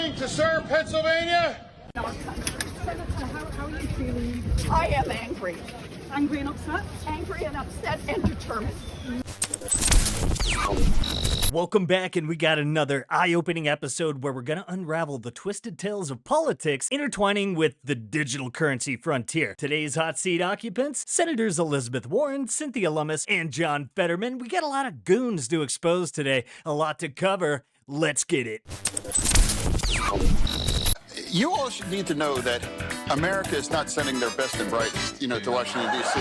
returning to serve Pennsylvania? Senator, how are you feeling? I am angry. Angry and upset? Angry and upset and determined. Welcome back, and we got another eye-opening episode where we're going to unravel the twisted tales of politics intertwining with the digital currency frontier. Today's hot seat occupants, Senators Elizabeth Warren, Cynthia Lummis, and John Fetterman. We got a lot of goons to expose today, a lot to cover. Let's get it. You all should need to know that America is not sending their best and brightest, to Washington, D.C.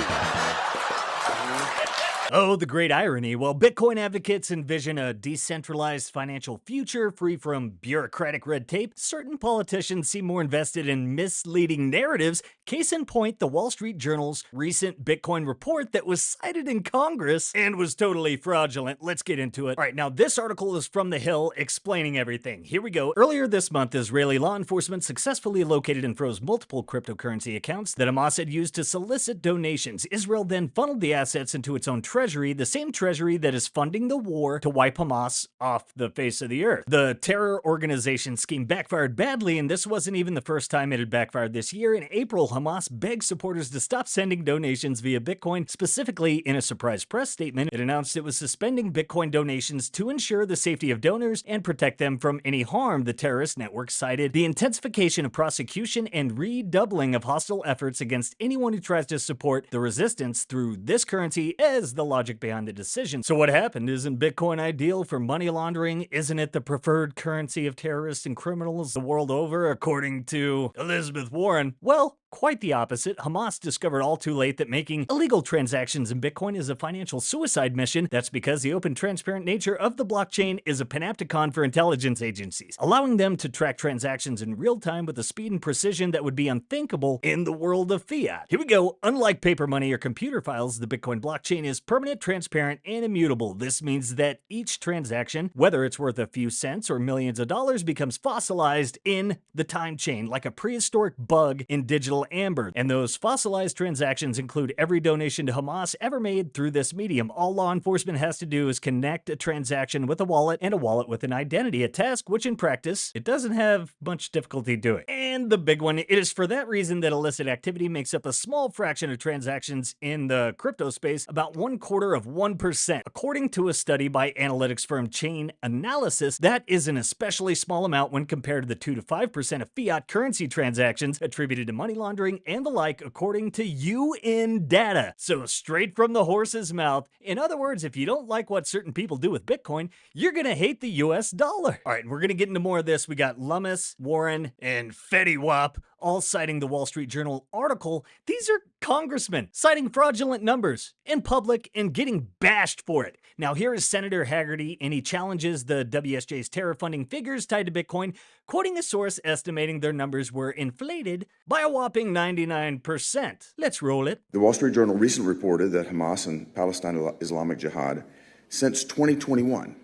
Oh, the great irony. While Bitcoin advocates envision a decentralized financial future free from bureaucratic red tape, certain politicians seem more invested in misleading narratives. Case in point, the Wall Street Journal's recent Bitcoin report that was cited in Congress and was totally fraudulent. Let's get into it. All right, now this article is from The Hill explaining everything. Here we go. Earlier this month, Israeli law enforcement successfully located and froze multiple cryptocurrency accounts that Hamas had used to solicit donations. Israel then funneled the assets into its own treasury, the same treasury that is funding the war to wipe Hamas off the face of the earth. The terror organization scheme backfired badly, and this wasn't even the first time it had backfired this year. In April, Hamas begged supporters to stop sending donations via Bitcoin. Specifically, in a surprise press statement, it announced it was suspending Bitcoin donations to ensure the safety of donors and protect them from any harm. The terrorist network cited the intensification of prosecution and redoubling of hostile efforts against anyone who tries to support the resistance through this currency as the logic behind the decision. So what happened? Isn't Bitcoin ideal for money laundering? Isn't it the preferred currency of terrorists and criminals the world over, according to Elizabeth Warren? Well, quite the opposite. Hamas discovered all too late that making illegal transactions in Bitcoin is a financial suicide mission. That's because the open, transparent nature of the blockchain is a panopticon for intelligence agencies, allowing them to track transactions in real time with a speed and precision that would be unthinkable in the world of fiat. Here we go. Unlike paper money or computer files, the Bitcoin blockchain is permanent, transparent, and immutable. This means that each transaction, whether it's worth a few cents or millions of dollars, becomes fossilized in the time chain like a prehistoric bug in digital amber. And those fossilized transactions include every donation to Hamas ever made through this medium. All law enforcement has to do is connect a transaction with a wallet and a wallet with an identity, a task which in practice, it doesn't have much difficulty doing. And the big one, it is for that reason that illicit activity makes up a small fraction of transactions in the crypto space, about 0.25%. According to a study by analytics firm Chainalysis, that is an especially small amount when compared to the 2 to 5% of fiat currency transactions attributed to money laundering and the like, according to UN data. So straight from the horse's mouth. In other words, if you don't like what certain people do with Bitcoin, you're gonna hate the US dollar. All right, we're gonna get into more of this. We got Lummis, Warren, and Fetty Wap all citing the Wall Street Journal article. These are congressmen citing fraudulent numbers in public and getting bashed for it. Now here is Senator Haggerty, and he challenges the WSJ's terror funding figures tied to Bitcoin, quoting a source estimating their numbers were inflated by a whopping 99%. Let's roll it. The Wall Street Journal recently reported that Hamas and Palestine Islamic Jihad, since 2021,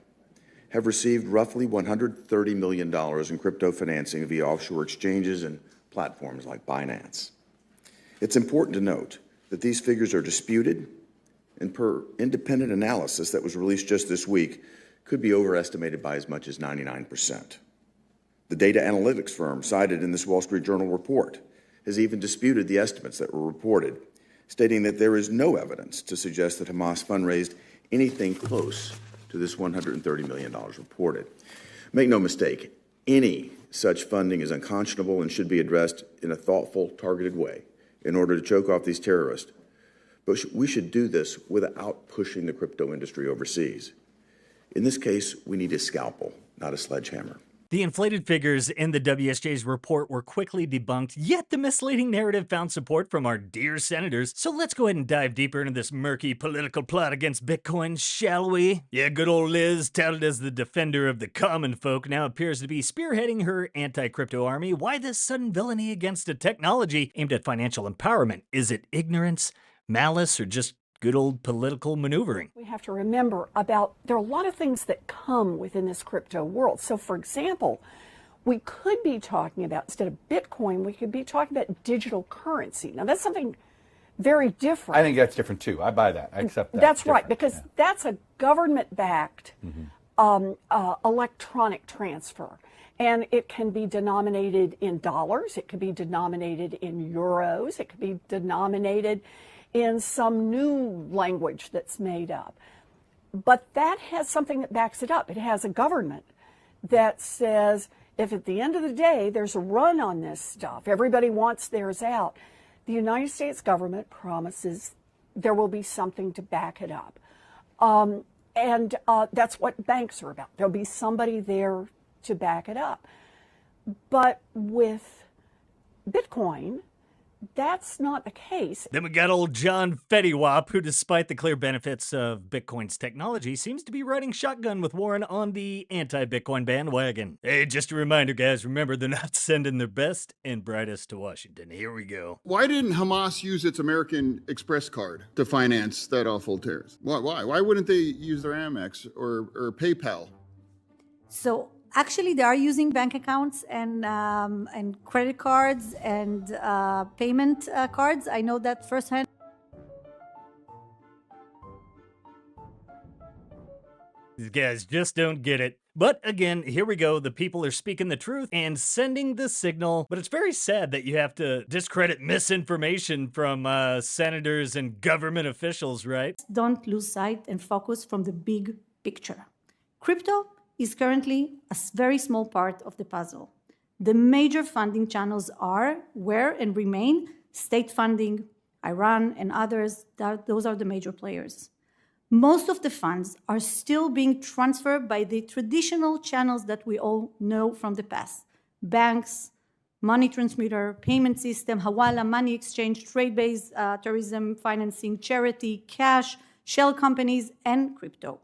have received roughly $130 million in crypto financing via offshore exchanges and platforms like Binance. It's important to note that these figures are disputed, and per independent analysis that was released just this week, could be overestimated by as much as 99%. The data analytics firm cited in this Wall Street Journal report has even disputed the estimates that were reported, stating that there is no evidence to suggest that Hamas fundraised anything close to this $130 million reported. Make no mistake, any such funding is unconscionable and should be addressed in a thoughtful, targeted way in order to choke off these terrorists. But we should do this without pushing the crypto industry overseas. In this case, we need a scalpel, not a sledgehammer. The inflated figures in the WSJ's report were quickly debunked, yet the misleading narrative found support from our dear senators. So let's go ahead and dive deeper into this murky political plot against Bitcoin, shall we? Yeah, good old Liz, touted as the defender of the common folk, now appears to be spearheading her anti-crypto army. Why this sudden villainy against a technology aimed at financial empowerment? Is it ignorance, malice, or just good old political maneuvering? We have to remember there are a lot of things that come within this crypto world. So for example, we could be talking about, instead of Bitcoin, we could be talking about digital currency. Now that's something very different. I think that's different too. I buy that. I accept that. That's right, because that's a government-backed electronic transfer. And it can be denominated in dollars, it could be denominated in euros, it could be denominated in some new language that's made up. But that has something that backs it up. It has a government that says, if at the end of the day there's a run on this stuff, everybody wants theirs out, the United States government promises there will be something to back it up. And that's what banks are about. There'll be somebody there to back it up. But with Bitcoin, that's not the case. Then we got old John Fetterman, who, despite the clear benefits of Bitcoin's technology, seems to be riding shotgun with Warren on the anti-Bitcoin bandwagon. Hey, just a reminder, guys, remember, they're not sending their best and brightest to Washington. Here we go. Why didn't Hamas use its American Express card to finance that awful terrorist? Why? Why wouldn't they use their Amex or PayPal? So actually, they are using bank accounts and credit cards and payment cards. I know that firsthand. These guys just don't get it. But again, here we go. The people are speaking the truth and sending the signal. But it's very sad that you have to discredit misinformation from senators and government officials, right? Don't lose sight and focus from the big picture. Crypto is currently a very small part of the puzzle. The major funding channels were and remain state funding, Iran and others. Those are the major players. Most of the funds are still being transferred by the traditional channels that we all know from the past. Banks, money transmitter, payment system, hawala, money exchange, trade-based terrorism financing, charity, cash, shell companies, and crypto.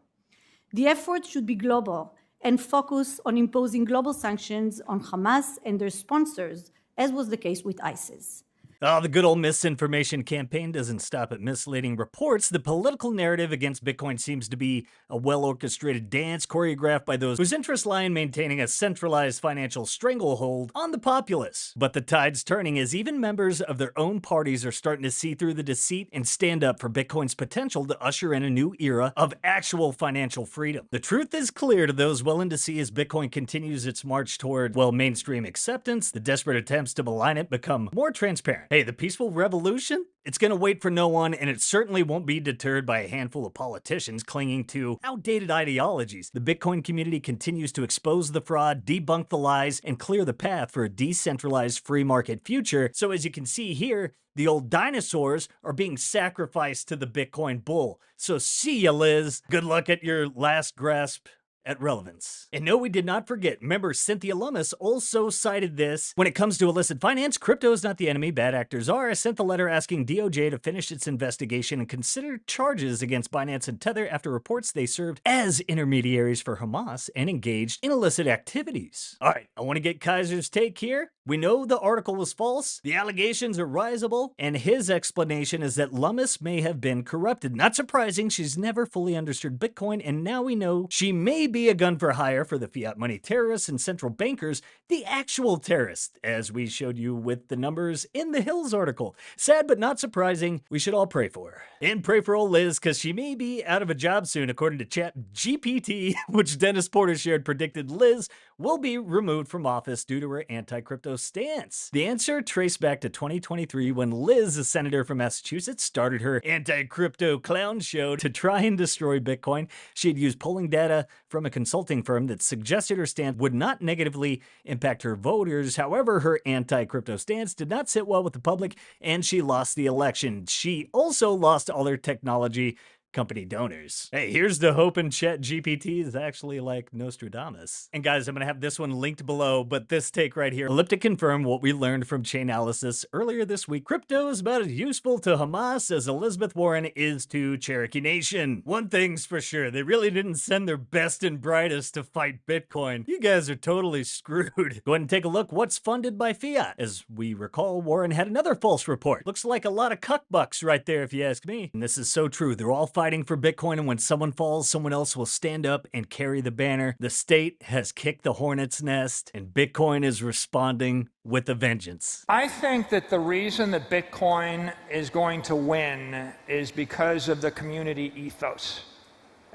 The effort should be global and focus on imposing global sanctions on Hamas and their sponsors, as was the case with ISIS. Oh, the good old misinformation campaign doesn't stop at misleading reports. The political narrative against Bitcoin seems to be a well-orchestrated dance choreographed by those whose interests lie in maintaining a centralized financial stranglehold on the populace. But the tide's turning as even members of their own parties are starting to see through the deceit and stand up for Bitcoin's potential to usher in a new era of actual financial freedom. The truth is clear to those willing to see as Bitcoin continues its march toward, well, mainstream acceptance. The desperate attempts to malign it become more transparent. Hey, the peaceful revolution? It's going to wait for no one, and it certainly won't be deterred by a handful of politicians clinging to outdated ideologies. The Bitcoin community continues to expose the fraud, debunk the lies, and clear the path for a decentralized free market future. So as you can see here, the old dinosaurs are being sacrificed to the Bitcoin bull. So see ya, Liz. Good luck at your last grasp at relevance. And no, we did not forget. Remember, Cynthia Lummis also cited this. When it comes to illicit finance, crypto is not the enemy, bad actors are. I sent the letter asking DOJ to finish its investigation and consider charges against Binance and Tether after reports they served as intermediaries for Hamas and engaged in illicit activities. All right, I want to get Kaiser's take here. We know the article was false, the allegations are risible, and his explanation is that Lummis may have been corrupted. Not surprising, she's never fully understood Bitcoin, and now we know she may be a gun for hire for the fiat money terrorists and central bankers, the actual terrorists, as we showed you with the numbers in the Hills article. Sad but not surprising, we should all pray for her. And pray for old Liz, because she may be out of a job soon, according to ChatGPT, which Dennis Porter shared predicted Liz will be removed from office due to her anti-crypto stance. The answer traced back to 2023 when Liz, a senator from Massachusetts, started her anti-crypto clown show to try and destroy Bitcoin. She had used polling data from a consulting firm that suggested her stance would not negatively impact her voters. However, her anti-crypto stance did not sit well with the public, and she lost the election. She also lost all her technology company donors. Hey, here's the hope in ChatGPT is actually like Nostradamus. And guys, I'm going to have this one linked below, but this take right here. Elliptic confirmed what we learned from Chainalysis earlier this week. Crypto is about as useful to Hamas as Elizabeth Warren is to Cherokee Nation. One thing's for sure, they really didn't send their best and brightest to fight Bitcoin. You guys are totally screwed. Go ahead and take a look what's funded by fiat. As we recall, Warren had another false report. Looks like a lot of cuckbucks right there if you ask me. And this is so true. They're all fighting for Bitcoin, and when someone falls, someone else will stand up and carry the banner. The state has kicked the hornet's nest, and Bitcoin is responding with a vengeance. I think that the reason that Bitcoin is going to win is because of the community ethos.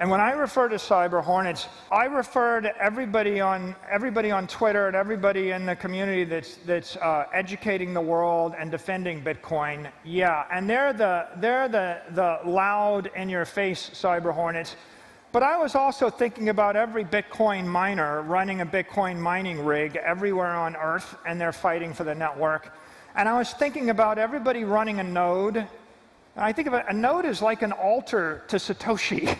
And when I refer to cyber hornets, I refer to everybody on Twitter and everybody in the community that's educating the world and defending Bitcoin. Yeah, and they're the loud in-your-face cyber hornets. But I was also thinking about every Bitcoin miner running a Bitcoin mining rig everywhere on Earth, and they're fighting for the network. And I was thinking about everybody running a node. And I think about a node is like an altar to Satoshi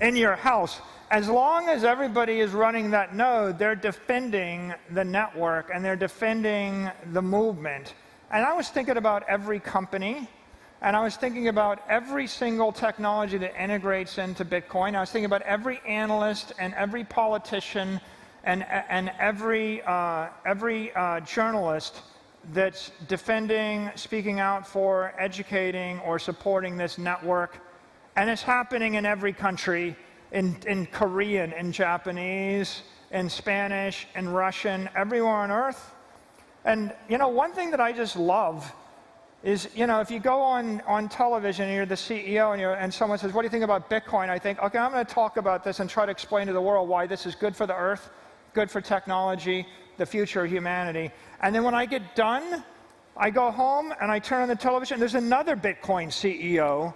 in your house. As long as everybody is running that node, they're defending the network and they're defending the movement. And I was thinking about every company. And I was thinking about every single technology that integrates into Bitcoin. I was thinking about every analyst and every politician and every journalist that's defending, speaking out for, educating, or supporting this network. And it's happening in every country, in Korean, in Japanese, in Spanish, in Russian, everywhere on Earth. And, you know, one thing that I just love is, you know, if you go on television and you're the CEO and someone says, what do you think about Bitcoin? I think, okay, I'm going to talk about this and try to explain to the world why this is good for the earth, good for technology, the future of humanity. And then when I get done, I go home and I turn on the television, there's another Bitcoin CEO.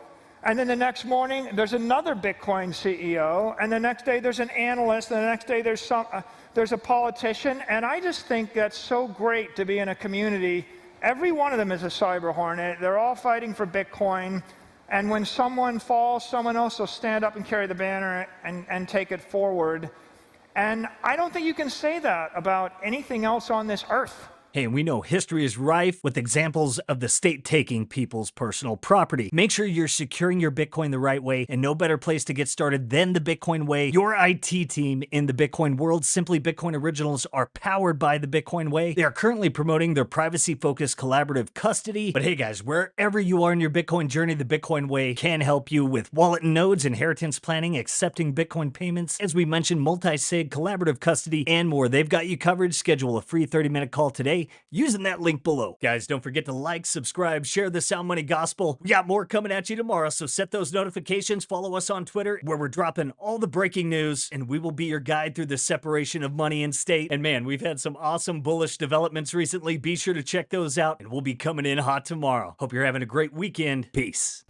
And then the next morning, there's another Bitcoin CEO. And the next day, there's an analyst. And the next day, there's a politician. And I just think that's so great to be in a community. Every one of them is a cyber hornet. They're all fighting for Bitcoin. And when someone falls, someone else will stand up and carry the banner and take it forward. And I don't think you can say that about anything else on this earth. Hey, and we know history is rife with examples of the state taking people's personal property. Make sure you're securing your Bitcoin the right way, and no better place to get started than the Bitcoin Way. Your IT team in the Bitcoin world, Simply Bitcoin Originals, are powered by the Bitcoin Way. They are currently promoting their privacy-focused collaborative custody. But hey guys, wherever you are in your Bitcoin journey, the Bitcoin Way can help you with wallet nodes, inheritance planning, accepting Bitcoin payments, as we mentioned, multi-sig, collaborative custody, and more. They've got you covered. Schedule a free 30-minute call today using that link below. Guys, don't forget to like, subscribe, share the Sound Money Gospel. We got more coming at you tomorrow, so set those notifications. Follow us on Twitter, where we're dropping all the breaking news, and we will be your guide through the separation of money and state. And man, we've had some awesome bullish developments recently. Be sure to check those out, and we'll be coming in hot tomorrow. Hope you're having a great weekend. Peace.